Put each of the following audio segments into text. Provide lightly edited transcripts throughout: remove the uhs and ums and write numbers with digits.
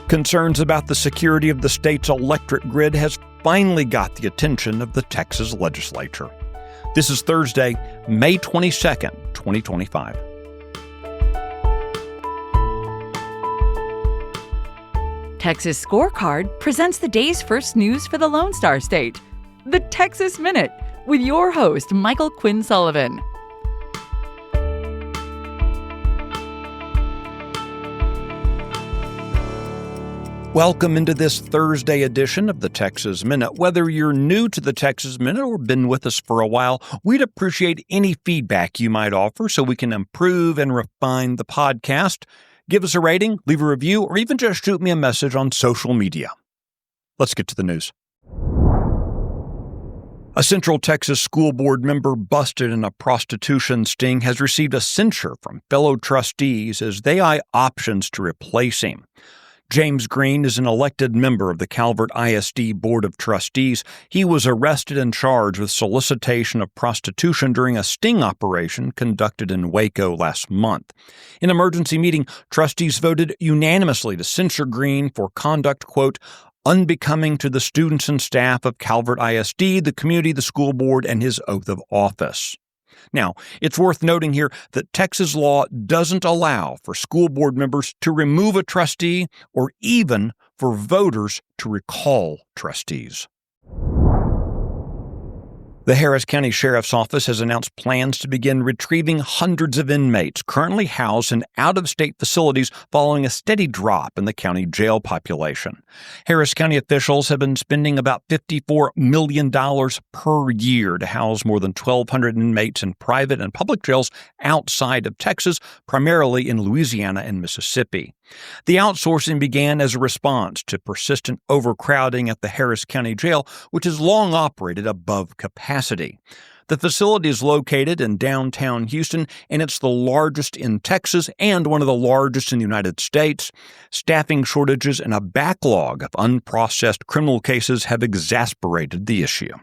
Concerns about the security of the state's electric grid has finally got the attention of the Texas legislature. This is Thursday, May 22nd, 2025. Texas Scorecard presents the day's first news for the Lone Star State. The Texas Minute, with your host, Michael Quinn Sullivan. Welcome into this Thursday edition of the Texas Minute. Whether you're new to the Texas Minute or been with us for a while, we'd appreciate any feedback you might offer so we can improve and refine the podcast. Give us a rating, leave a review, or even just shoot me a message on social media. Let's get to the news. A Central Texas school board member busted in a prostitution sting has received a censure from fellow trustees as they eye options to replace him. James Green is an elected member of the Calvert ISD Board of Trustees. He was arrested and charged with solicitation of prostitution during a sting operation conducted in Waco last month. In an emergency meeting, trustees voted unanimously to censure Green for conduct, quote, unbecoming to the students and staff of Calvert ISD, the community, the school board, and his oath of office. Now, it's worth noting here that Texas law doesn't allow for school board members to remove a trustee or even for voters to recall trustees. The Harris County Sheriff's Office has announced plans to begin retrieving hundreds of inmates currently housed in out-of-state facilities following a steady drop in the county jail population. Harris County officials have been spending about $54 million per year to house more than 1,200 inmates in private and public jails outside of Texas, primarily in Louisiana and Mississippi. The outsourcing began as a response to persistent overcrowding at the Harris County Jail, which has long operated above capacity. The facility is located in downtown Houston, and it's the largest in Texas and one of the largest in the United States. Staffing shortages and a backlog of unprocessed criminal cases have exacerbated the issue.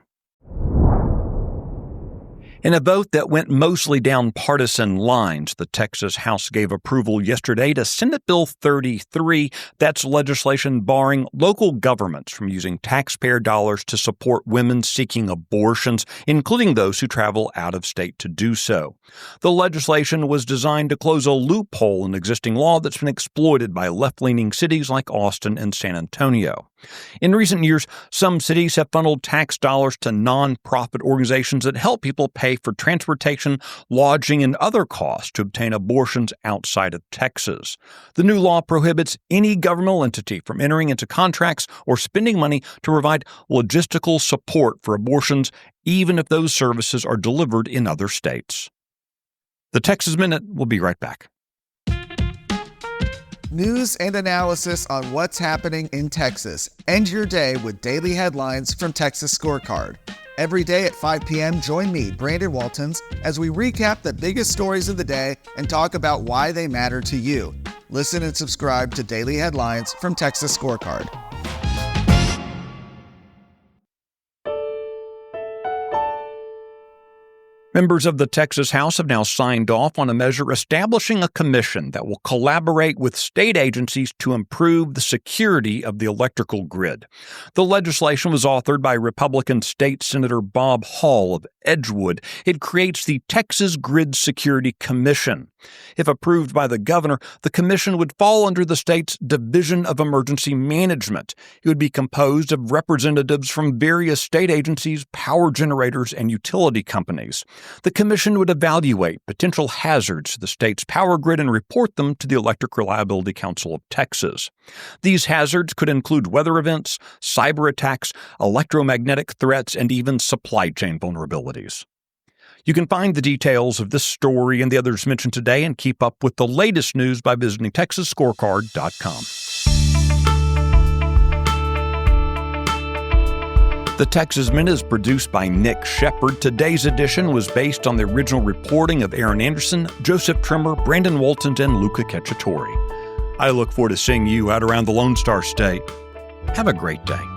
In a vote that went mostly down partisan lines, the Texas House gave approval yesterday to Senate Bill 33. That's legislation barring local governments from using taxpayer dollars to support women seeking abortions, including those who travel out of state to do so. The legislation was designed to close a loophole in existing law that's been exploited by left-leaning cities like Austin and San Antonio. In recent years, some cities have funneled tax dollars to nonprofit organizations that help people pay for transportation, lodging, and other costs to obtain abortions outside of Texas. The new law prohibits any governmental entity from entering into contracts or spending money to provide logistical support for abortions, even if those services are delivered in other states. The Texas Minute will be right back. News and analysis on what's happening in Texas. End your day with daily headlines from Texas Scorecard. Every day at 5 p.m., join me, Brandon Waltons, as we recap the biggest stories of the day and talk about why they matter to you. Listen and subscribe to Daily Headlines from Texas Scorecard. Members of the Texas House have now signed off on a measure establishing a commission that will collaborate with state agencies to improve the security of the electrical grid. The legislation was authored by Republican State Senator Bob Hall of Edgewood. It creates the Texas Grid Security Commission. If approved by the governor, the commission would fall under the state's Division of Emergency Management. It would be composed of representatives from various state agencies, power generators, and utility companies. The commission would evaluate potential hazards to the state's power grid and report them to the Electric Reliability Council of Texas. These hazards could include weather events, cyber attacks, electromagnetic threats, and even supply chain vulnerabilities. You can find the details of this story and the others mentioned today and keep up with the latest news by visiting TexasScorecard.com. The Texas Minute is produced by Nick Shepard. Today's edition was based on the original reporting of Aaron Anderson, Joseph Trimmer, Brandon Waltons, and Luca Cacciatore. I look forward to seeing you out around the Lone Star State. Have a great day.